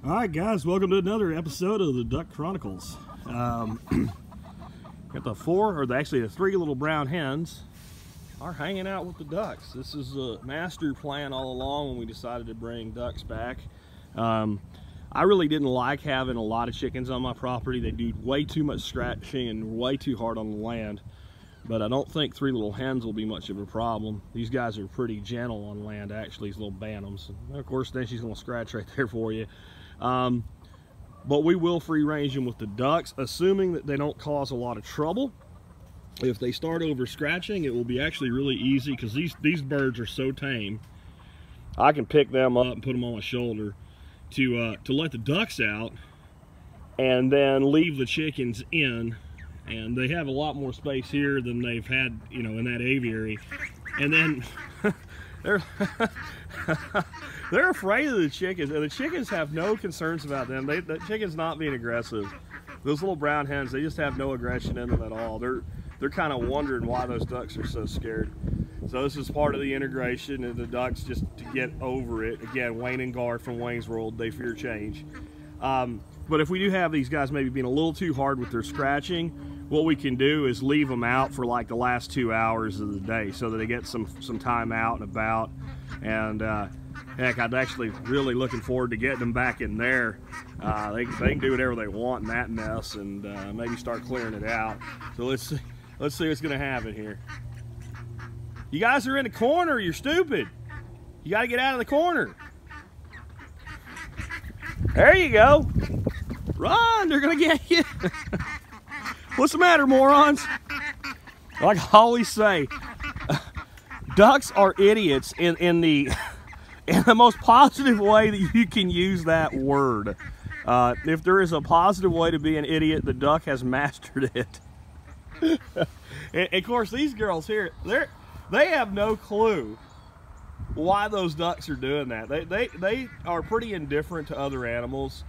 All right, guys, welcome to another episode of the Duck Chronicles. Got the three little brown hens are hanging out with the ducks. This is a master plan all along when we decided to bring ducks back. I really didn't like having a lot of chickens on my property. They do way too much scratching and way too hard on the land. But I don't think three little hens will be much of a problem. These guys are pretty gentle on land, actually, these little bantams. And of course, then she's gonna scratch right there for you. But we will free range them with the ducks, assuming that they don't cause a lot of trouble. If they start over scratching, it will be actually really easy because these birds are so tame. I can pick them up and put them on my shoulder to let the ducks out and then leave the chickens in. And they have a lot more space here than they've had, you know, in that aviary. And then they're afraid of the chickens, and the chickens have no concerns about them. The chickens not being aggressive. Those little brown hens, they just have no aggression in them at all. They're kind of wondering why those ducks are so scared. So this is part of the integration, and the ducks, just to get over it. Again, Wayne and Gar from Wayne's World, they fear change. But if we do have these guys maybe being a little too hard with their scratching, what we can do is leave them out for like the last 2 hours of the day so that they get some time out and about. And heck, I'm actually really looking forward to getting them back in there. They can do whatever they want in that mess, and maybe start clearing it out. So let's see what's gonna happen here. You guys are in the corner. You're stupid. You got to get out of the corner. There you go. Run, they're gonna get you. What's the matter, morons? Like I always say, ducks are idiots in the most positive way that you can use that word. If there is a positive way to be an idiot, the duck has mastered it. And of course, these girls here, they have no clue why those ducks are doing that. They are pretty indifferent to other animals.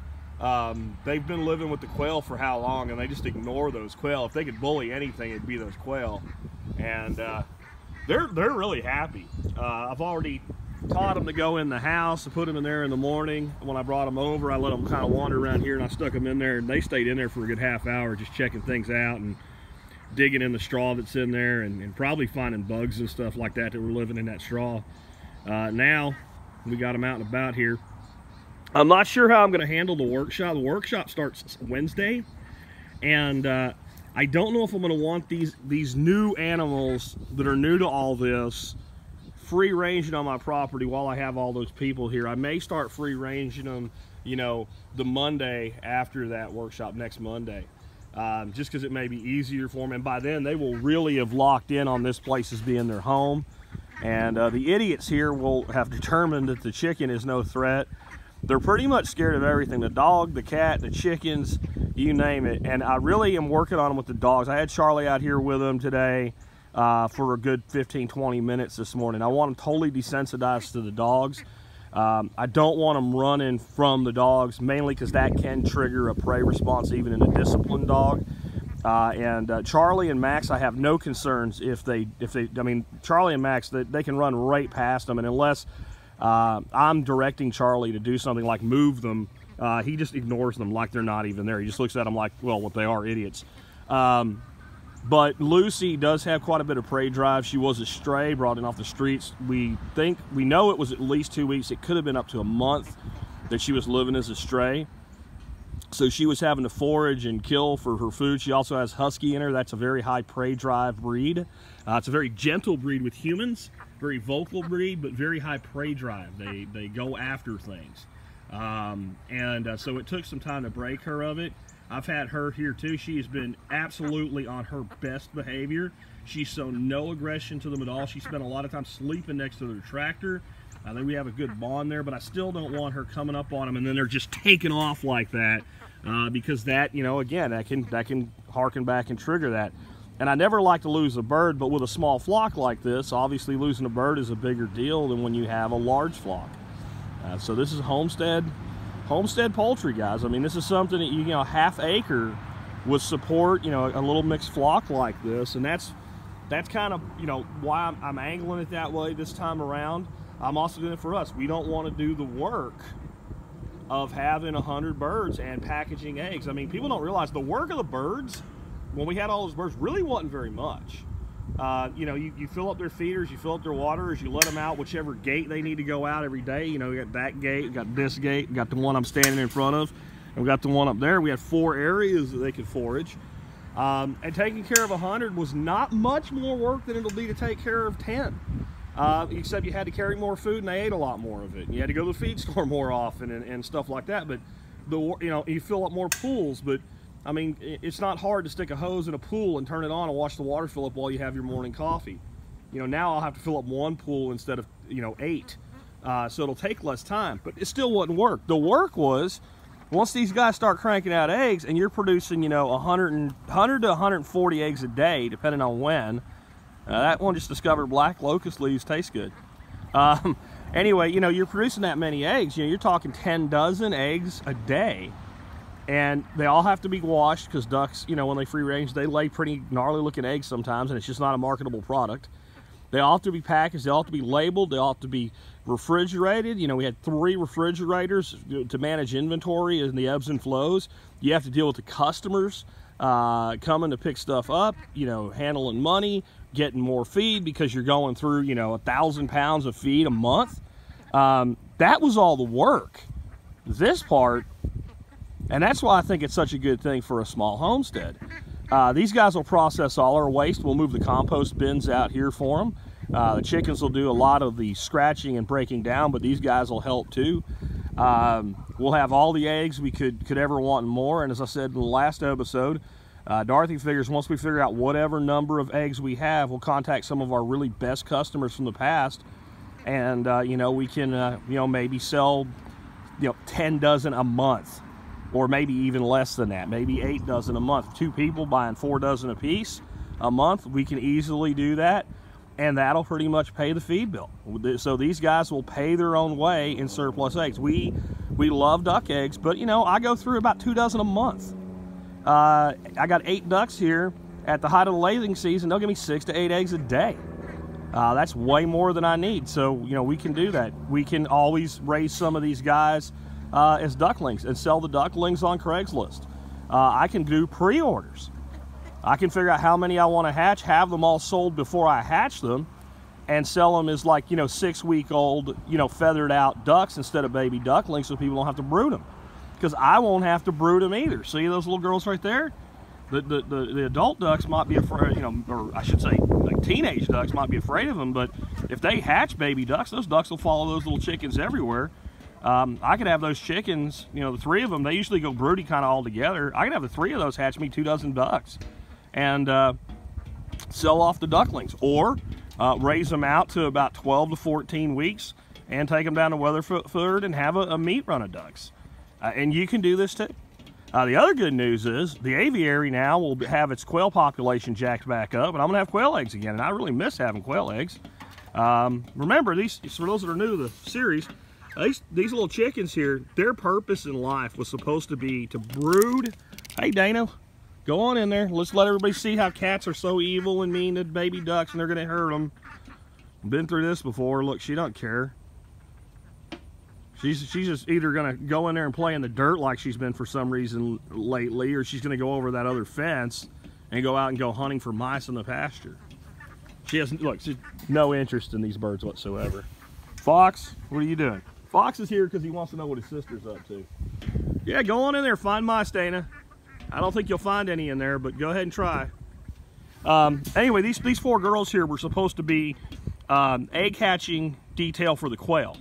They've been living with the quail for how long, and they just ignore those quail. If they could bully anything, it'd be those quail. And they're really happy. I've already taught them to go in the house. I put them in there in the morning. When I brought them over, I let them kind of wander around here, and I stuck them in there, and they stayed in there for a good half hour just checking things out and digging in the straw that's in there, and probably finding bugs and stuff like that were living in that straw. Now we got them out and about here. I'm not sure how I'm going to handle the workshop. The workshop starts Wednesday, and I don't know if I'm going to want these new animals that are new to all this free ranging on my property while I have all those people here. I may start free ranging them, you know, the Monday after that workshop, next Monday, just because it may be easier for them. And by then they will really have locked in on this place as being their home. And the idiots here will have determined that the chicken is no threat. They're pretty much scared of everything. The dog, the cat, the chickens, you name it. And I really am working on them with the dogs. I had Charlie out here with them today for a good 15-20 minutes this morning. I want them totally desensitized to the dogs. I don't want them running from the dogs, mainly because that can trigger a prey response even in a disciplined dog. Charlie and Max, I have no concerns if they, I mean, Charlie and Max, they can run right past them, and unless I'm directing Charlie to do something like move them, he just ignores them like they're not even there. He just looks at them like, well, what they are, idiots. But Lucy does have quite a bit of prey drive. She was a stray, brought in off the streets. We know it was at least 2 weeks. It could have been up to a month that she was living as a stray. So she was having to forage and kill for her food. She also has husky in her. That's a very high prey drive breed. It's a very gentle breed with humans, very vocal breed, but very high prey drive. They go after things. So it took some time to break her of it. I've had her here too. She has been absolutely on her best behavior. She's shown no aggression to them at all. She spent a lot of time sleeping next to their tractor. I think we have a good bond there, but I still don't want her coming up on them and then they're just taking off like that, because that, you know, again, that can harken back and trigger that. And I never like to lose a bird, but with a small flock like this, obviously losing a bird is a bigger deal than when you have a large flock. So this is homestead poultry, guys. I mean, this is something that you know, half acre would support, you know, a little mixed flock like this, and that's kind of, you know, why I'm angling it that way this time around. I'm also doing it for us. We don't want to do the work of having 100 birds and packaging eggs. I mean, people don't realize the work of the birds, when we had all those birds, really wasn't very much. You know, you fill up their feeders, you fill up their waterers, you let them out whichever gate they need to go out every day. You know, we got that gate, we got this gate, we got the one I'm standing in front of, and we got the one up there. We had 4 areas that they could forage. And taking care of 100 was not much more work than it'll be to take care of 10. Except you had to carry more food and they ate a lot more of it. And you had to go to the feed store more often and stuff like that. But you know, you fill up more pools. But I mean, it's not hard to stick a hose in a pool and turn it on and watch the water fill up while you have your morning coffee. You know, now I'll have to fill up 1 pool instead of, you know, 8. So it'll take less time, but it still wouldn't work. The work was, once these guys start cranking out eggs and you're producing, you know, 100 to 140 eggs a day, depending on when. That one just discovered black locust leaves taste good. Anyway, you know, you're producing that many eggs. You know, you're talking 10 dozen eggs a day. And they all have to be washed because ducks, you know, when they free range, they lay pretty gnarly looking eggs sometimes, and it's just not a marketable product. They all have to be packaged, they all have to be labeled, they all have to be refrigerated. You know, we had 3 refrigerators to manage inventory and the ebbs and flows. You have to deal with the customers coming to pick stuff up, you know, handling money, getting more feed because you're going through, you know, 1,000 pounds of feed a month. That was all the work. This part, and that's why I think it's such a good thing for a small homestead. These guys will process all our waste. We'll move the compost bins out here for them. The chickens will do a lot of the scratching and breaking down, but these guys will help too. We'll have all the eggs we could ever want and more. And as I said in the last episode, Dorothy figures once we figure out whatever number of eggs we have, we'll contact some of our really best customers from the past, and you know, we can you know, maybe sell, you know, 10 dozen a month. Or maybe even less than that, maybe 8 dozen a month. 2 people buying 4 dozen a piece a month, we can easily do that, and that'll pretty much pay the feed bill. So these guys will pay their own way in surplus eggs. We love duck eggs, but you know, I go through about 2 dozen a month. I got 8 ducks here. At the height of the laying season, they'll give me 6 to 8 eggs a day. That's way more than I need, so you know, we can do that. We can always raise some of these guys as ducklings and sell the ducklings on Craigslist. I can do pre-orders. I can figure out how many I want to hatch, have them all sold before I hatch them, and sell them as, like, you know, 6-week-old, you know, feathered out ducks instead of baby ducklings, so people don't have to brood them. Because I won't have to brood them either. See those little girls right there? The adult ducks might be afraid, you know, or I should say, like, teenage ducks might be afraid of them, but if they hatch baby ducks, those ducks will follow those little chickens everywhere. I could have those chickens, you know, the 3 of them, they usually go broody kind of all together. I could have the 3 of those hatch me 2 dozen ducks and sell off the ducklings, or raise them out to about 12 to 14 weeks and take them down to Weatherford and have a meat run of ducks. And you can do this too. The other good news is the aviary now will have its quail population jacked back up, and I'm gonna have quail eggs again, and I really miss having quail eggs. Remember, these, for those that are new to the series, these little chickens here, their purpose in life was supposed to be to brood. Hey, Dana, go on in there. Let's let everybody see how cats are so evil and mean to baby ducks, and they're going to hurt them. Been through this before. Look, she don't care. She's just either going to go in there and play in the dirt like she's been for some reason lately, or she's going to go over that other fence and go out and go hunting for mice in the pasture. She has, look, she's no interest in these birds whatsoever. Fox, what are you doing? Fox is here because he wants to know what his sister's up to. Yeah, go on in there, find mice, Dana. I don't think you'll find any in there, but go ahead and try. Anyway, these 4 girls here were supposed to be egg hatching detail for the quail.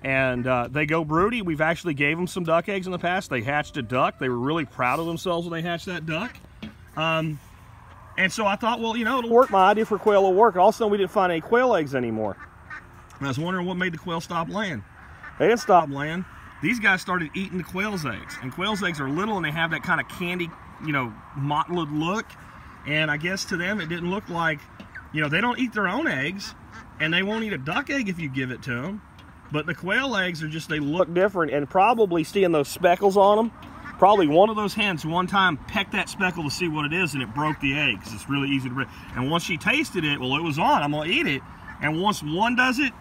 And they go broody. We've actually gave them some duck eggs in the past. They hatched a duck. They were really proud of themselves when they hatched that duck. And so I thought, well, you know, it'll work. My idea for quail will work. All of a sudden, we didn't find any quail eggs anymore. And I was wondering what made the quail stop laying. They didn't stop laying. These guys started eating the quail's eggs. And quail's eggs are little and they have that kind of candy, you know, mottled look. And I guess to them it didn't look like, you know, they don't eat their own eggs. And they won't eat a duck egg if you give it to them. But the quail eggs are just, they look different. And probably seeing those speckles on them, probably one of those hens one time pecked that speckle to see what it is and it broke the egg. Because it's really easy to break. And once she tasted it, well, it was on. I'm going to eat it. And once one does it,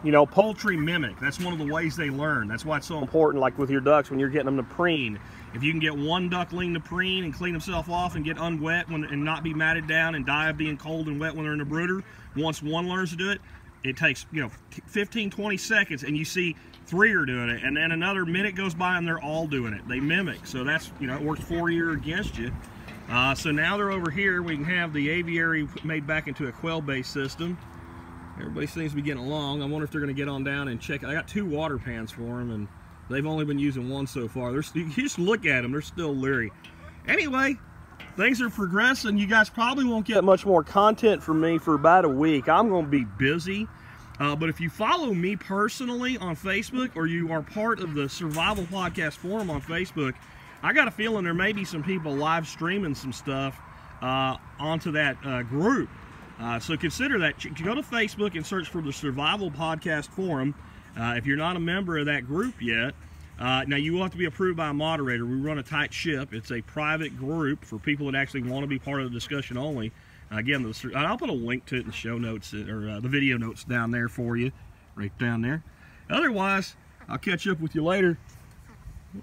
You know, poultry mimic. That's one of the ways they learn. That's why it's so important, like with your ducks, when you're getting them to preen. If you can get one duckling to preen and clean himself off and get unwet and not be matted down and die of being cold and wet when they're in the brooder, once one learns to do it, it takes, you know, 15, 20 seconds, and you see 3 are doing it, and then another minute goes by and they're all doing it. They mimic. So that's, you know, it works for you or against you. So now they're over here. We can have the aviary made back into a quail-based system. Everybody seems to be getting along. I wonder if they're going to get on down and check. I got 2 water pans for them, and they've only been using 1 so far. You just look at them, they're still leery. Anyway, things are progressing. You guys probably won't get much more content from me for about a week. I'm going to be busy. But if you follow me personally on Facebook, or you are part of the Survival Podcast Forum on Facebook, I got a feeling there may be some people live streaming some stuff onto that group. So consider that. You go to Facebook and search for the Survival Podcast Forum. If you're not a member of that group yet, now you will have to be approved by a moderator. We run a tight ship. It's a private group for people that actually want to be part of the discussion only. Again, I'll put a link to it in the show notes, or the video notes down there for you, right down there. Otherwise, I'll catch up with you later.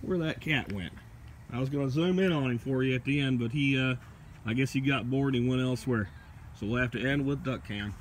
Where that cat went. I was going to zoom in on him for you at the end, but he, I guess he got bored and went elsewhere. So we'll have to end with duck cam.